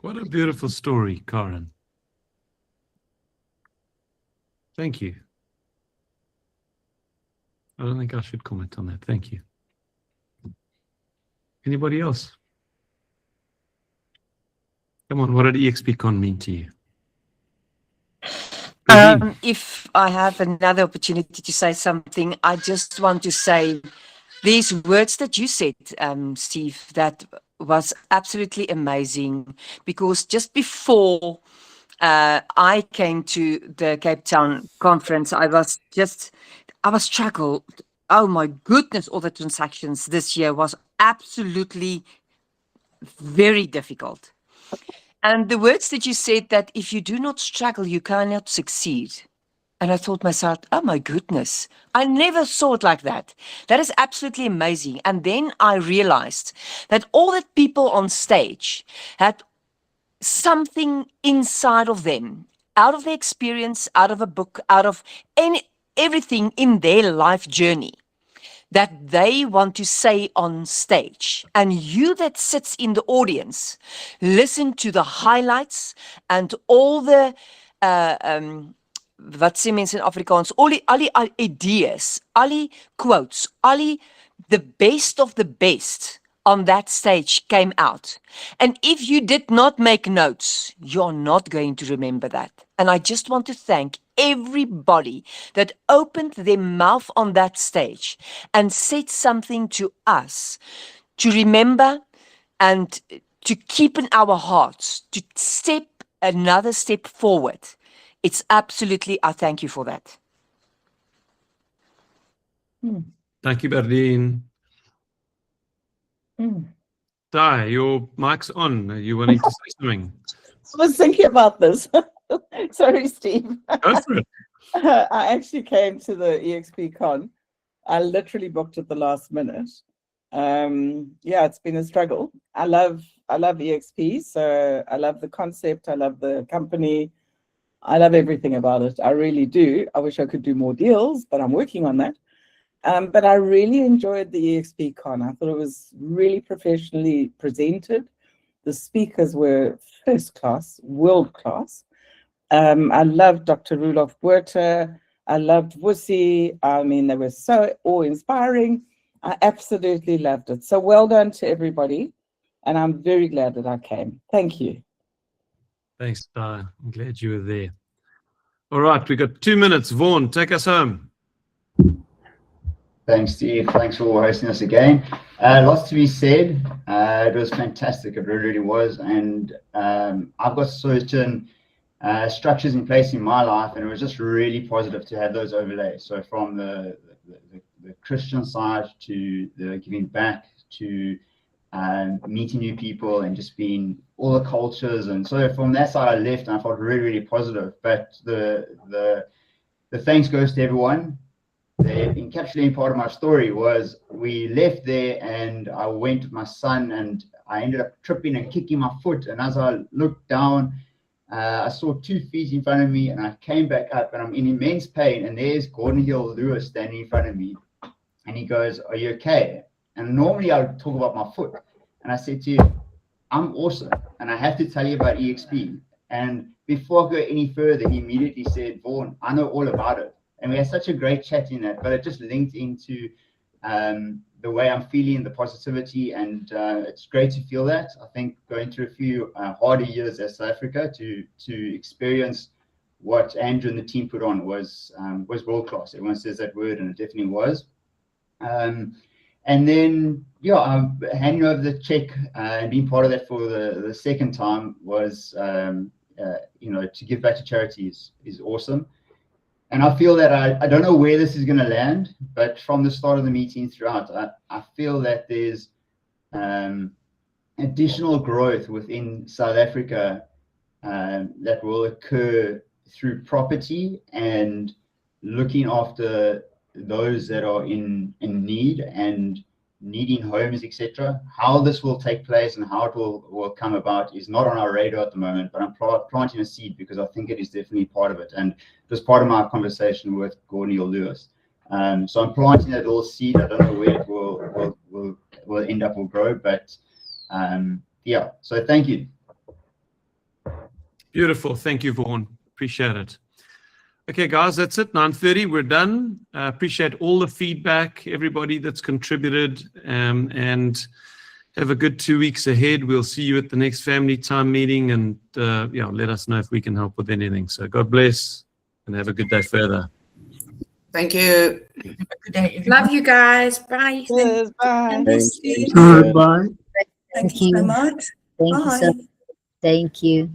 S1: What a beautiful story, Karen. Thank you. I don't think I should comment on that. Thank you. Anybody else? Come on, what did EXPCon mean to you?
S10: If I have another opportunity to say something, I just want to say these words that you said, Steve, that was absolutely amazing, because just before I came to the Cape Town conference, I was struggled. Oh my goodness, all the transactions this year was absolutely very difficult. And the words that you said, that if you do not struggle, you cannot succeed. And I thought myself, oh my goodness, I never saw it like that. That is absolutely amazing. And then I realized that all the people on stage had something inside of them, out of their experience, out of a book, out of everything in their life journey, that they want to say on stage. And you that sits in the audience, listen to the highlights and all the wat sê mense in Afrikaans, al die ideas, al die quotes, the best of the best on that stage came out. And if you did not make notes, you're not going to remember that. And I just want to thank everybody that opened their mouth on that stage and said something to us to remember and to keep in our hearts, to step another step forward. It's absolutely, I thank you for that.
S1: Thank you, Berdine. Di, your mic's on. Are you wanting to say something?
S18: I was thinking about this. Sorry, Steve.
S1: Go for it.
S18: I actually came to the EXPCon. I literally booked at the last minute. Yeah, it's been a struggle. I love EXP, so I love the concept. I love the company. I love everything about it. I really do. I wish I could do more deals, but I'm working on that. But I really enjoyed the EXPCon. I thought it was really professionally presented. The speakers were first class, world class. I loved Dr. Rudolph Buerter. I loved Wusi. I mean, they were so awe-inspiring. I absolutely loved it. So well done to everybody. And I'm very glad that I came. Thank you.
S1: Thanks, Di. I'm glad you were there. All right, we got 2 minutes. Vaughan, take us home.
S19: Thanks, Steve. Thanks for hosting us again. Lots to be said. It was fantastic. It really, really was. And I've got certain structures in place in my life, and it was just really positive to have those overlays. So from the Christian side to the giving back to meeting new people and just being all the cultures. And so from that side, I left and I felt really, really positive. But the thanks goes to everyone. The encapsulating part of my story was we left there and I went with my son and I ended up tripping and kicking my foot. And as I looked down, I saw 2 feet in front of me and I came back up and I'm in immense pain. And there's Gordon Hill Lewis standing in front of me. And he goes, "Are you okay?" And normally I would talk about my foot. And I said to you, "I'm awesome. And I have to tell you about EXP." And before I go any further, he immediately said, "Vaughan, I know all about it." And we had such a great chat in that, but it just linked into the way I'm feeling, the positivity, and it's great to feel that. I think going through a few harder years as South Africa to experience what Andrew and the team put on was world class. Everyone says that word, and it definitely was. And then, yeah, handing over the check and being part of that for the second time was, to give back to charity is awesome. And I feel that I don't know where this is going to land, but from the start of the meeting throughout, I feel that there's additional growth within South Africa that will occur through property and looking after those that are in need and needing homes, etc. How this will take place and how it will come about is not on our radar at the moment, but I'm planting a seed because I think it is definitely part of it. And it was part of my conversation with Gordon Lewis. So I'm planting that little seed. I don't know where it will end up or grow, but yeah, so thank you.
S1: Beautiful. Thank you, Vaughan. Appreciate it. Okay, guys, that's it. 9:30, we're done. Appreciate all the feedback, everybody that's contributed, and have a good 2 weeks ahead. We'll see you at the next family time meeting, and let us know if we can help with anything. So God bless, and have a good day further.
S20: Thank you.
S14: Good day,
S15: Love you guys. Bye.
S18: Cheers, bye.
S6: Thank you.
S13: Thank
S21: Bye.
S13: you so much.
S21: Thank you so
S13: Bye.
S21: much. Thank you.